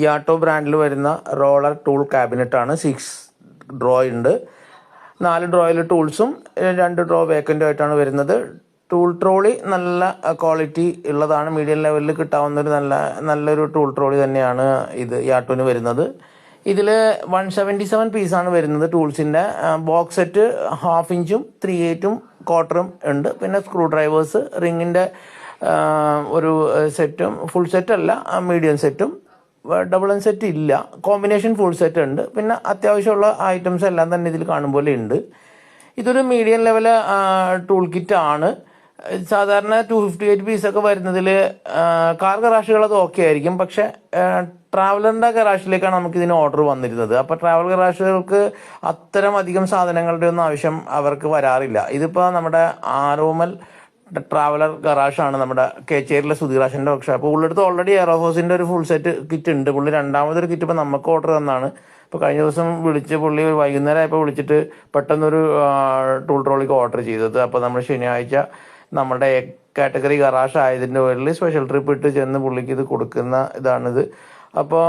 യാട്ടോ ബ്രാൻഡിൽ വരുന്ന roller tool ക്യാബിനറ്റാണ്. 6 draw ഉണ്ട്. 4 ഡ്രോയിൽ ടൂൾസും 2 ഡ്രോ വേക്കൻ്റും ആയിട്ടാണ് വരുന്നത്. ടൂൾ ട്രോളി നല്ല ക്വാളിറ്റി ഉള്ളതാണ്. മീഡിയം ലെവലിൽ കിട്ടാവുന്ന നല്ലൊരു ടൂൾ ട്രോളി തന്നെയാണ് ഇത് യാട്ടോന് വരുന്നത്. ഇതിൽ 177 പീസാണ് വരുന്നത്. ടൂൾസിൻ്റെ ബോക്സ് സെറ്റ് 1/2 ഇഞ്ചും 3/8 ക്വാർട്ടറും ഉണ്ട്. പിന്നെ സ്ക്രൂ ഡ്രൈവേഴ്സ്, റിങ്ങിൻ്റെ ഒരു സെറ്റും, ഫുൾ സെറ്റല്ല മീഡിയം സെറ്റും, ഡബിൾ എൻ സെറ്റ് ഇല്ല, കോമ്പിനേഷൻ ഫുൾ സെറ്റ് ഉണ്ട്. പിന്നെ അത്യാവശ്യമുള്ള ഐറ്റംസ് എല്ലാം തന്നെ ഇതിൽ കാണുമ്പോൾ ഉണ്ട്. ഇതൊരു മീഡിയം ലെവൽ ടൂൾ കിറ്റ് ആണ്. സാധാരണ 258 പീസൊക്കെ വരുന്നതിൽ കാർ ഗറാഷുകൾ അത് ഓക്കെ ആയിരിക്കും. പക്ഷെ ട്രാവലറിൻ്റെ ഗറാഷിലേക്കാണ് നമുക്ക് ഇതിന് ഓർഡർ വന്നിരുന്നത്. അപ്പോൾ ട്രാവൽ ഗറാഷുകൾക്ക് അത്തരം അധികം സാധനങ്ങളുടെ ഒന്നും ആവശ്യം അവർക്ക് വരാറില്ല. ഇതിപ്പോൾ നമ്മുടെ ആരോമൽ ട്രാവലർ ഗറാഷാണ്, നമ്മുടെ കേച്ചേരിയിലെ സുധീറാശൻ്റെ വർക്ക്ഷോപ്പ്. പുള്ളിയെടുത്ത് ഓൾറെഡി എയറോഫോസിൻ്റെ ഒരു ഫുൾ സെറ്റ് കിറ്റ് ഉണ്ട്. പുള്ളി രണ്ടാമതൊരു കിറ്റ് ഇപ്പോൾ നമുക്ക് ഓർഡർ തന്നാണ്. ഇപ്പോൾ കഴിഞ്ഞ ദിവസം വിളിച്ച് പുള്ളി വൈകുന്നേരം ആയപ്പോൾ വിളിച്ചിട്ട് പെട്ടെന്നൊരു ടൂൾ ട്രോളിക്ക് ഓർഡർ ചെയ്തത്. അപ്പോൾ നമ്മൾ ശനിയാഴ്ച നമ്മുടെ കാറ്റഗറി ഗറാഷ് ആയതിൻ്റെ പേരിൽ സ്പെഷ്യൽ ട്രിപ്പ് ഇട്ട് ചെന്ന് പുള്ളിക്ക് ഇത് കൊടുക്കുന്ന ഇതാണിത്. അപ്പോൾ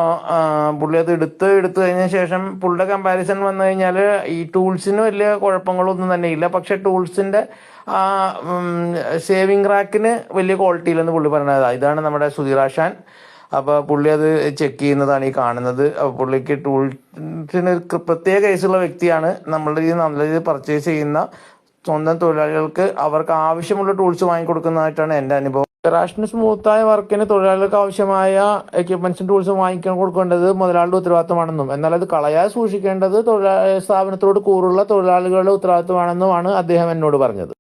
പുള്ളി അത് എടുത്ത് കഴിഞ്ഞ ശേഷം പുള്ളിയുടെ കമ്പാരിസൺ വന്നു കഴിഞ്ഞാൽ ഈ ടൂൾസിന് വലിയ കുഴപ്പങ്ങളൊന്നും തന്നെ ഇല്ല. പക്ഷേ ടൂൾസിൻ്റെ സേവിങ് റാക്കിന് വലിയ ക്വാളിറ്റി ഇല്ലെന്ന് പുള്ളി പറഞ്ഞത്. ഇതാണ് നമ്മുടെ സുധീറാശാൻ. അപ്പോൾ പുള്ളി അത് ചെക്ക് ചെയ്യുന്നതാണ് ഈ കാണുന്നത്. അപ്പോൾ പുള്ളിക്ക് ടൂൾസിന് പ്രത്യേക കേസുള്ള വ്യക്തിയാണ്. നമ്മളുടെ ഇത് നല്ല രീതിയിൽ പർച്ചേസ് ചെയ്യുന്ന സ്വന്തം തൊഴിലാളികൾക്ക് അവർക്ക് ആവശ്യമുള്ള ടൂൾസ് വാങ്ങിക്കൊടുക്കുന്നതായിട്ടാണ് എൻ്റെ അനുഭവം. ഗറാഷിന് സ്മൂത്തായ വർക്കിന് തൊഴിലാളികൾക്ക് ആവശ്യമായ എക്യുപ്മെന്റ്സും ടൂൾസും വാങ്ങിക്കാൻ കൊടുക്കേണ്ടത് മുതലാളിയുടെ ഉത്തരവാദിത്തമാണെന്നും എന്നാൽ അത് കളയാതെ സൂക്ഷിക്കേണ്ടത് സ്ഥാപനത്തോട് കൂറുള്ള തൊഴിലാളികളുടെ ഉത്തരവാദിത്തമാണെന്നുമാണ് അദ്ദേഹം എന്നോട് പറഞ്ഞത്.